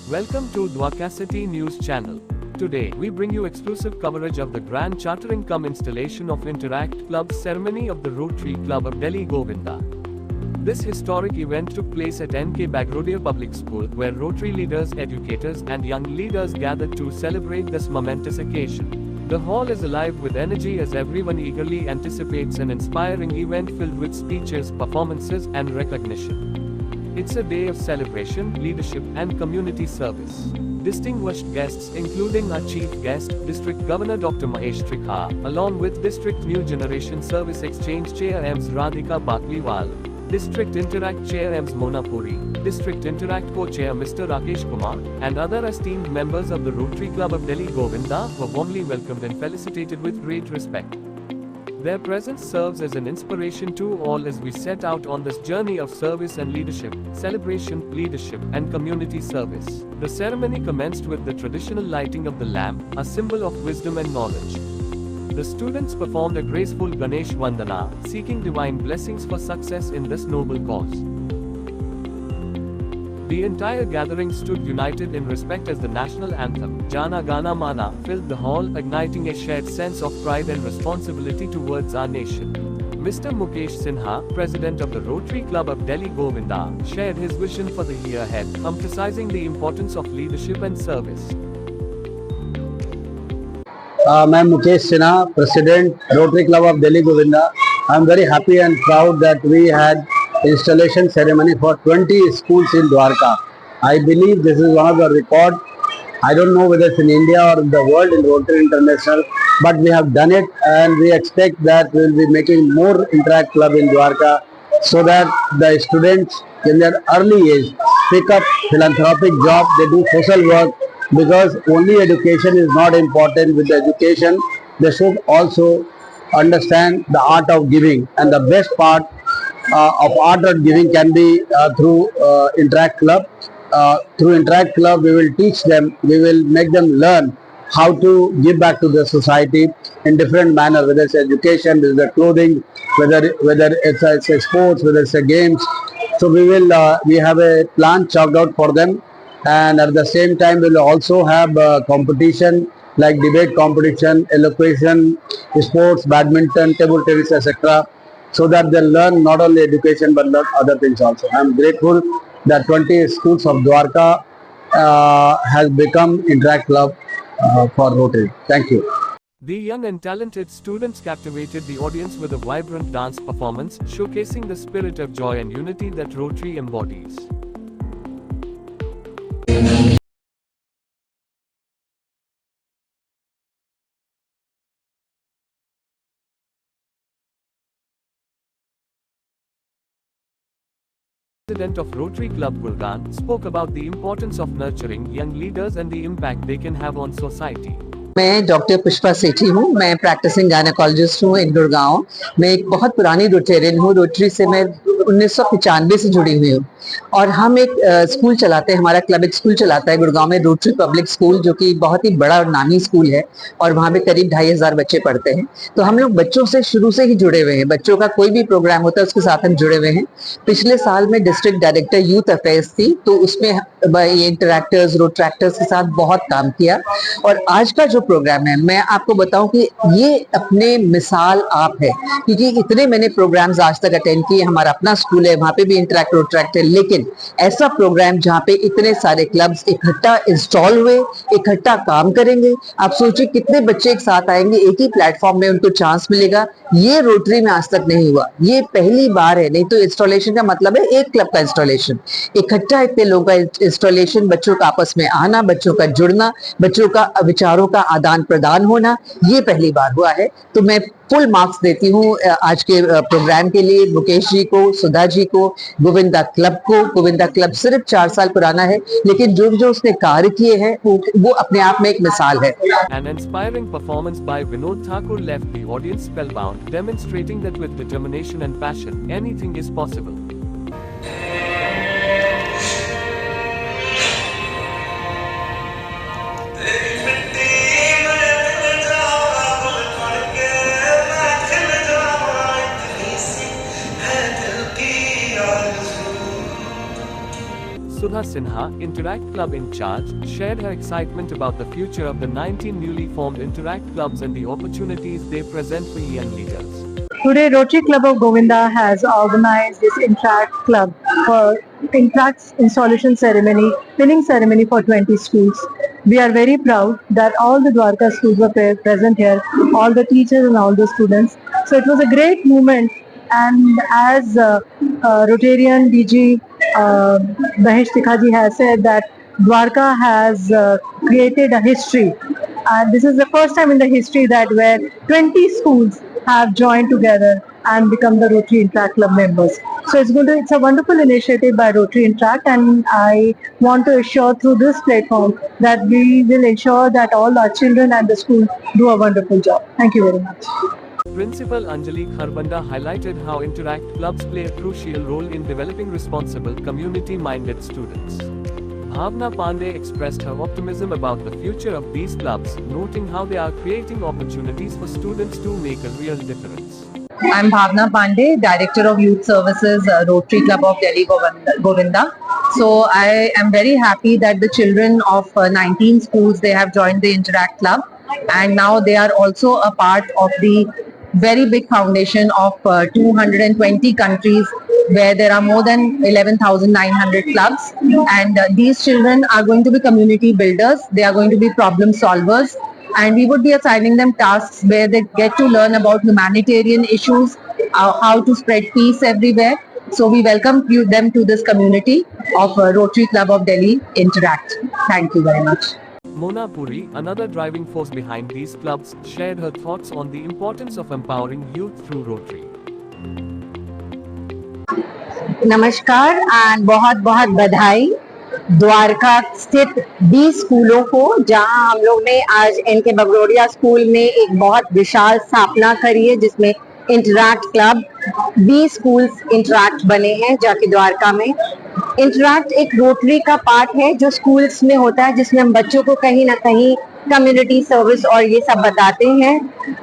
Welcome to Dwarka City News Channel. Today, we bring you exclusive coverage of the grand chartering cum installation of Interact Club ceremony of the Rotary Club of Delhi Govinda. This historic event took place at N.K. Bagrodia Public School, where Rotary leaders, educators, and young leaders gathered to celebrate this momentous occasion. The hall is alive with energy as everyone eagerly anticipates an inspiring event filled with speeches, performances, and recognition. It's a day of celebration, leadership, and community service. Distinguished guests including our Chief Guest, District Governor Dr. Mahesh Trikha, along with District New Generation Service Exchange Chair Ms. Radhika Bakliwal, District Interact Chair Ms. Mona Puri, District Interact Co-Chair Mr. Rakesh Kumar, and other esteemed members of the Rotary Club of Delhi Govinda were warmly welcomed and felicitated with great respect. Their presence serves as an inspiration to all as we set out on this journey of service and leadership, celebration, leadership, and community service. The ceremony commenced with the traditional lighting of the lamp, a symbol of wisdom and knowledge. The students performed a graceful Ganesh Vandana, seeking divine blessings for success in this noble cause. The entire gathering stood united in respect as the national anthem, Jana Gana Mana, filled the hall, igniting a shared sense of pride and responsibility towards our nation. Mr. Mukesh Sinha, President of the Rotary Club of Delhi Govinda, shared his vision for the year ahead, emphasizing the importance of leadership and service. मैं Mukesh Sinha, President Rotary Club of Delhi Govinda. I am very happy and proud that we had installation ceremony for 20 schools in Dwarka. I believe this is one of the record. I don't know whether it's in India or in the world in Rotary International, but we have done it, and we expect that we will be making more Interact Club in Dwarka so that the students in their early age pick up philanthropic job, they do social work, because only education is not important. With the education, they should also understand the art of giving, and the best part of art of giving can be through Interact Club. Through Interact Club, we will teach them, we will make them learn how to give back to the society in different manner, whether it's education, whether it's clothing, whether it's a sports, whether it's a games. So we have a plan chalked out for them, and at the same time we will also have competition like debate competition, elocution, sports, badminton, table tennis, etc. so that they learn not only education but learn other things also. I am grateful that 20 schools of Dwarka has become Interact Club for Rotary. Thank you. The young and talented students captivated the audience with a vibrant dance performance, showcasing the spirit of joy and unity that Rotary embodies. President of Rotary Club Gurgaon spoke about the importance of nurturing young leaders and the impact they can have on society. मैं doctor Pushpa सेठी हूँ। मैं practising gynaecologist हूँ इन गुड़गांव। मैं एक बहुत पुरानी Rotarian हूँ। Rotary से मैं 1995 से जुड़ी हुई हूँ और हम एक स्कूल चलाते हैं। हमारा क्लब एक स्कूल चलाता है गुड़गांव में, रोटरी पब्लिक स्कूल, जो कि बहुत ही बड़ा और नामी स्कूल है और वहाँ पे करीब 2500 बच्चे पढ़ते हैं। तो हम लोग बच्चों से शुरू से ही जुड़े हुए हैं। बच्चों का कोई भी प्रोग्राम होता है उसके साथ हम जुड़े हुए हैं। पिछले साल में डिस्ट्रिक्ट डायरेक्टर यूथ अफेयर्स थी, तो उसमें ये इंटरैक्टर्स, रोट्रैक्टर्स के साथ बहुत काम किया। और आज का जो प्रोग्राम है, मैं आपको बताऊं कि ये अपने मिसाल आप है, क्योंकि इतने मैंने प्रोग्राम्स आज तक अटेंड किए। हमारा अपना स्कूल है, वहां पे भी इंटरैक्ट रोट्रैक्ट है, लेकिन ऐसा प्रोग्राम जहाँ पे इतने सारे क्लब्स इकट्ठा इंस्टॉल हुए, इकट्ठा काम करेंगे। आप सोचिए कितने बच्चे एक साथ आएंगे, एक ही प्लेटफॉर्म में उनको चांस मिलेगा। ये रोटरी में आज तक नहीं हुआ, ये पहली बार है। नहीं तो इंस्टॉलेशन का मतलब है एक क्लब का इंस्टॉलेशन, इकट्ठा इतने लोगों का इंस्टॉलेशन, बच्चों का आपस में आना, बच्चों का जुड़ना, बच्चों का विचारों का आदान प्रदान होना, ये पहली बार हुआ है। तो मैं फुल मार्क्स देती हूँ आज के प्रोग्राम के लिए मुकेश जी को, सुधा जी को, गोविंदा क्लब को। गोविंदा क्लब सिर्फ 4 साल पुराना है, लेकिन जो उसने कार्य किए हैं वो अपने आप में एक मिसाल है। An inspiring performance by Vinod Thakur left the audience spellbound, demonstrating that with determination and passion, anything is possible. Sudha Sinha, Interact Club in charge, shared her excitement about the future of the 19 newly formed Interact clubs and the opportunities they present for young leaders. Today, Rotary Club of Govinda has organized this Interact Club for Interact's installation ceremony, pinning ceremony for 20 schools. We are very proud that all the Dwarka schools were present here, all the teachers and all the students. So it was a great moment, and as Rotarian DG Mahesh Tikhaji has said that Dwarka has created a history, and this is the first time in the history that where 20 schools have joined together and become the Rotary Interact Club members. So it's a wonderful initiative by Rotary Interact, and I want to assure through this platform that we will ensure that all our children and the school do a wonderful job. Thank you very much. Principal Anjali Kharbanda highlighted how Interact clubs play a crucial role in developing responsible, community-minded students. Bhavna Pandey expressed her optimism about the future of these clubs, noting how they are creating opportunities for students to make a real difference. I'm Bhavna Pandey, Director of Youth Services, Rotary Club of Delhi Govinda. So I am very happy that the children of 19 schools, they have joined the Interact Club, and now they are also a part of the very big foundation of 220 countries, where there are more than 11,900 clubs, and these children are going to be community builders, they are going to be problem solvers, and we would be assigning them tasks where they get to learn about humanitarian issues, how to spread peace everywhere. So we welcome them to this community of Rotary Club of Delhi Interact. Thank you very much. Mona Puri, another driving force behind these clubs, shared her thoughts on the importance of empowering youth through Rotary. नमस्कार and बहुत बहुत बधाई द्वारका स्थित 20 स्कूलों को, जहां हम लोग ने आज इनके बगरोडिया स्कूल में एक बहुत विशाल स्थापना करी है, जिसमें इंटरैक्ट क्लब 20 स्कूल्स इंटरैक्ट बने हैं जाके द्वारका में। इंटरैक्ट एक रोटरी का पार्ट है जो स्कूल्स में होता है, जिसमें हम बच्चों को कहीं ना कहीं कम्युनिटी सर्विस और ये सब बताते हैं,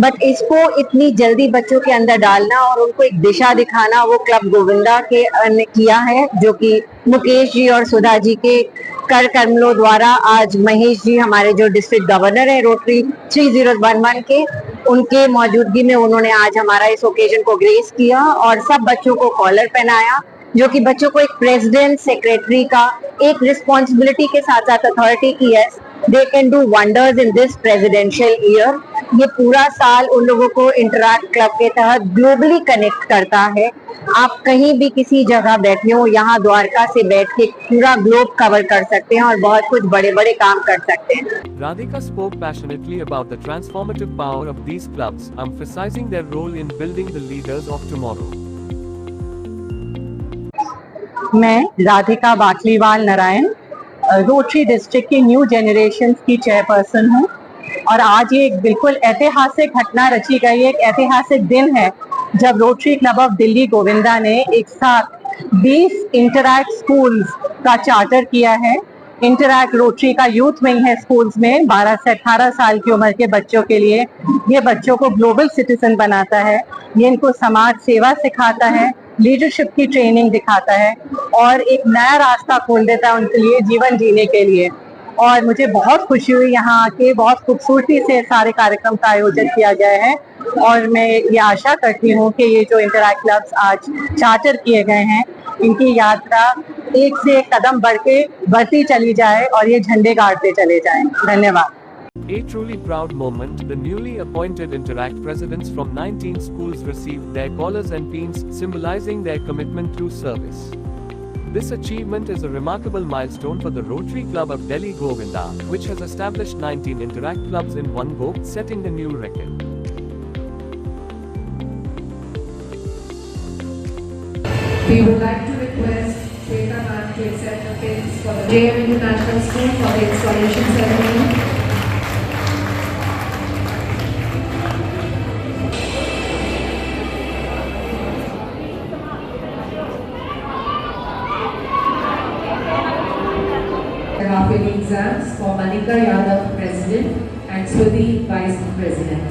बट इसको इतनी जल्दी बच्चों के अंदर डालना और उनको एक दिशा दिखाना वो क्लब गोविंदा के ने किया है, जो कि मुकेश जी और सुधा जी के कर कर्मलों द्वारा आज महेश जी हमारे जो डिस्ट्रिक्ट गवर्नर है रोटरी 3011 के, उनके मौजूदगी में उन्होंने आज हमारा इस ओकेजन को ग्रेस किया और सब बच्चों को कॉलर पहनाया, जो कि बच्चों को एक प्रेसिडेंट सेक्रेटरी का एक रिस्पॉन्सिबिलिटी के साथ साथ अथॉरिटी की है। They can do wonders in this presidential year. ये पूरा साल उन लोगों को इंटरैक्ट क्लब के तहत ग्लोबली कनेक्ट करता है। आप कहीं भी किसी जगह बैठे हो, यहाँ द्वारका से बैठ के पूरा ग्लोब कवर कर सकते हैं और बहुत कुछ बड़े बड़े काम कर सकते हैं। Radhika spoke passionately about the transformative power of these clubs, emphasizing their role in building the leaders of tomorrow. मैं राधिका बाटलीवाल नारायण रोटरी डिस्ट्रिक्ट की न्यू जनरेशन की चेयरपर्सन हूँ, और आज ये एक बिल्कुल ऐतिहासिक घटना रची गई, एक ऐतिहासिक दिन है जब rotary club of Delhi Govinda ने एक साथ 20 इंटरैक्ट स्कूल्स का चार्टर किया है। इंटरैक्ट रोटरी का यूथ विंग है स्कूल्स में 12 से 18 साल की उम्र के बच्चों के लिए। ये बच्चों को ग्लोबल सिटीजन बनाता है, ये इनको समाज सेवा सिखाता है, लीडरशिप की ट्रेनिंग दिखाता है और एक नया रास्ता खोल देता है उनके लिए जीवन जीने के लिए। और मुझे बहुत खुशी हुई यहाँ आके, बहुत खूबसूरती से सारे कार्यक्रम का आयोजन किया गया है, और मैं ये आशा करती हूँ कि ये जो इंटरैक्ट क्लब्स आज चार्टर किए गए हैं, इनकी यात्रा एक से एक कदम बढ़ती चली जाए और ये झंडे गाड़ते चले जाएं। धन्यवाद। A truly proud moment, the newly appointed Interact presidents from 19 schools received their collars and pins, symbolizing their commitment to service. This achievement is a remarkable milestone for the Rotary Club of Delhi Govinda, which has established 19 Interact clubs in one go, setting a new record. We would like to request Shweta ma'am to accept the pins for the JM International School for the installation ceremony. Half-yearly exams for Manika Yadav, President, and Swati, Vice President.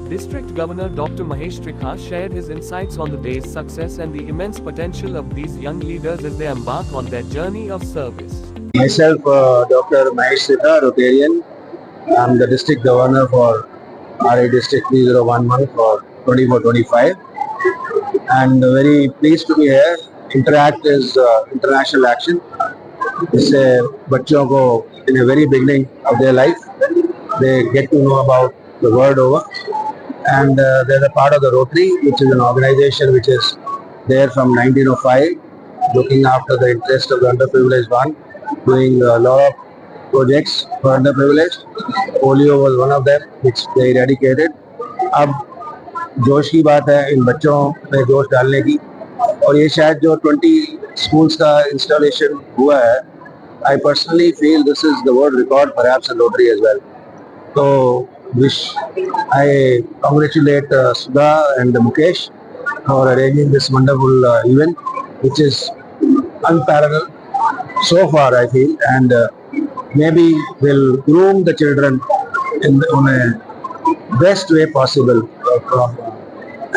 District Governor Dr. Mahesh Trikha shared his insights on the day's success and the immense potential of these young leaders as they embark on their journey of service. Myself, Dr. Mahesh Trikha, Rotarian. I'm the District Governor for RA District 3011 for 24-25, and very pleased to be here. Interact is international action. इससे बच्चों को in a very beginning of their life they get to know about the world over, and they're a part of the Rotary, which is an organization which is there from 1905, looking after the interest of the underprivileged one, doing a lot of projects for underprivileged. Polio was one of them, which they eradicated. अब जोश की बात है इन बच्चों में जोश डालने की, और ये शायद जो 20 schools का installation हुआ है, I personally feel this is the world record perhaps in Rotary as well. So I congratulate Sudha and Mukesh for arranging this wonderful event, which is unparalleled so far, I feel, and maybe will groom the children on a best way possible,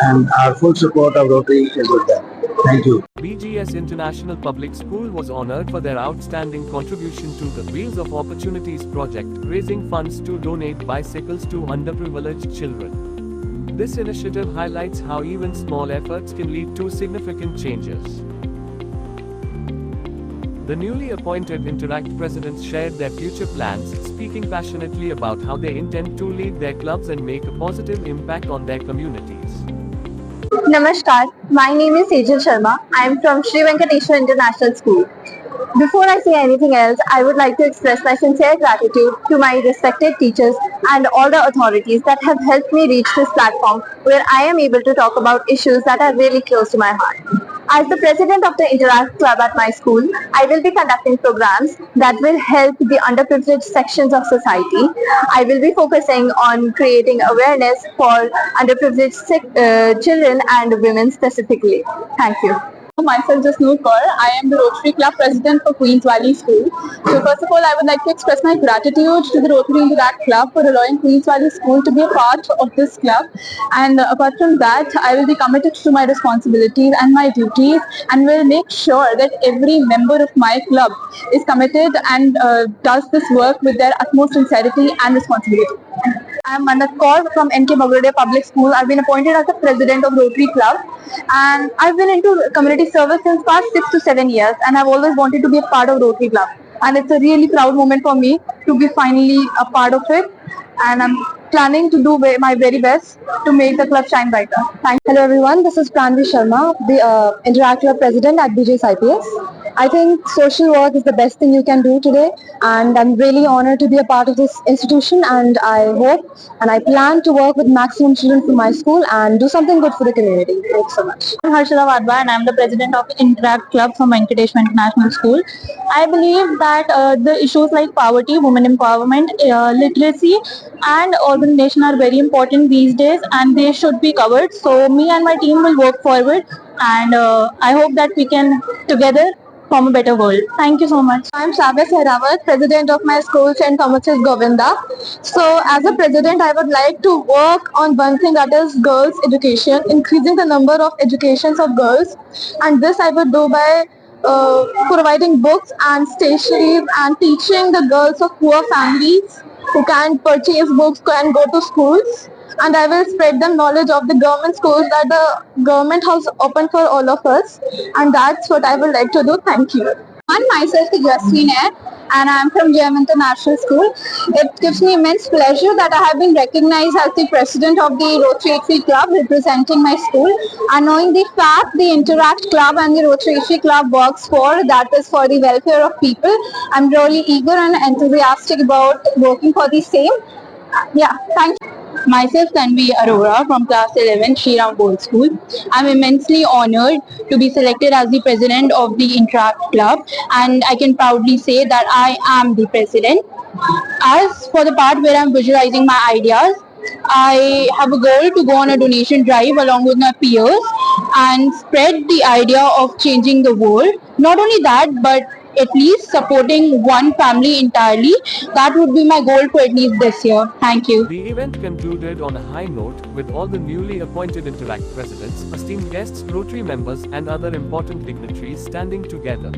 and our full support of Rotary is with them. Thank you. BGS International Public School was honored for their outstanding contribution to the Wheels of Opportunities project, raising funds to donate bicycles to underprivileged children. This initiative highlights how even small efforts can lead to significant changes. The newly appointed Interact presidents shared their future plans, speaking passionately about how they intend to lead their clubs and make a positive impact on their communities. Namaskar, my name is Sejal Sharma. I am from Sri Venkateshwar International School. Before I say anything else, I would like to express my sincere gratitude to my respected teachers and all the authorities that have helped me reach this platform where I am able to talk about issues that are really close to my heart. As the president of the Interact Club at my school, I will be conducting programs that will help the underprivileged sections of society. I will be focusing on creating awareness for underprivileged children and women specifically. Thank you. Myself, Jasnoor Kaur. I am the Rotary Club President for Queens Valley School. So first of all, I would like to express my gratitude to the Rotary Interact Club for allowing Queens Valley School to be a part of this club. And apart from that, I will be committed to my responsibilities and my duties, and will make sure that every member of my club is committed and does this work with their utmost sincerity and responsibility. I am Manat Kaur from NK Bagode Public School. I've been appointed as the president of Rotary Club, and I've been into community service since past 6 to 7 years, and I've always wanted to be a part of Rotary Club, and it's a really proud moment for me to be finally a part of it, and I'm planning to do my very best to make the club shine brighter. Thanks. Hello everyone, this is Pranvi Sharma, the Interact Club president at BJ's IPS. I think social work is the best thing you can do today, and I'm really honored to be a part of this institution, and I hope and I plan to work with maximum children from my school and do something good for the community. Thanks so much. I'm Harshada Wadhwa, and I'm the president of Interact Club from Venkateshwar International School. I believe that the issues like poverty, women empowerment, literacy and organization are very important these days, and they should be covered. So me and my team will work forward, and I hope that we can together form a better world. Thank you so much. I'm Shabia Sehrawat, president of my school, St. Thomas's Govinda. So as a president, I would like to work on one thing, that is girls' education, increasing the number of educations of girls. And this I would do by providing books and stationery and teaching the girls of poor families who can't purchase books and go to schools. And I will spread the knowledge of the government schools that the government has opened for all of us. And that's what I would like to do. Thank you. Myself is Jasmine Air, and I am from JM International School. It gives me immense pleasure that I have been recognized as the president of the Rotary Club representing my school, and knowing the fact the Interact Club and the Rotary Club works for, that is for the welfare of people. I'm really eager and enthusiastic about working for the same. Yeah, thank you. Myself, Tanvi Arora from class 11, Shri Ram Board School. I'm immensely honored to be selected as the president of the Interact Club, and I can proudly say that I am the president. As for the part where I'm visualizing my ideas, I have a goal to go on a donation drive along with my peers and spread the idea of changing the world. Not only that, but at least supporting one family entirely. That would be my goal for at least this year. Thank you. The event concluded on a high note with all the newly appointed Interact presidents, esteemed guests, Rotary members, and other important dignitaries standing together.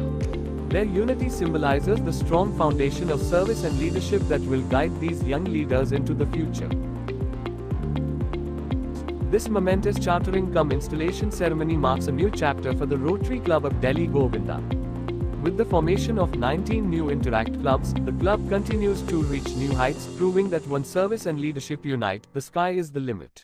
Their unity symbolizes the strong foundation of service and leadership that will guide these young leaders into the future. This momentous chartering cum installation ceremony marks a new chapter for the Rotary Club of Delhi Govinda. With the formation of 19 new Interact clubs, the club continues to reach new heights, proving that when service and leadership unite, the sky is the limit.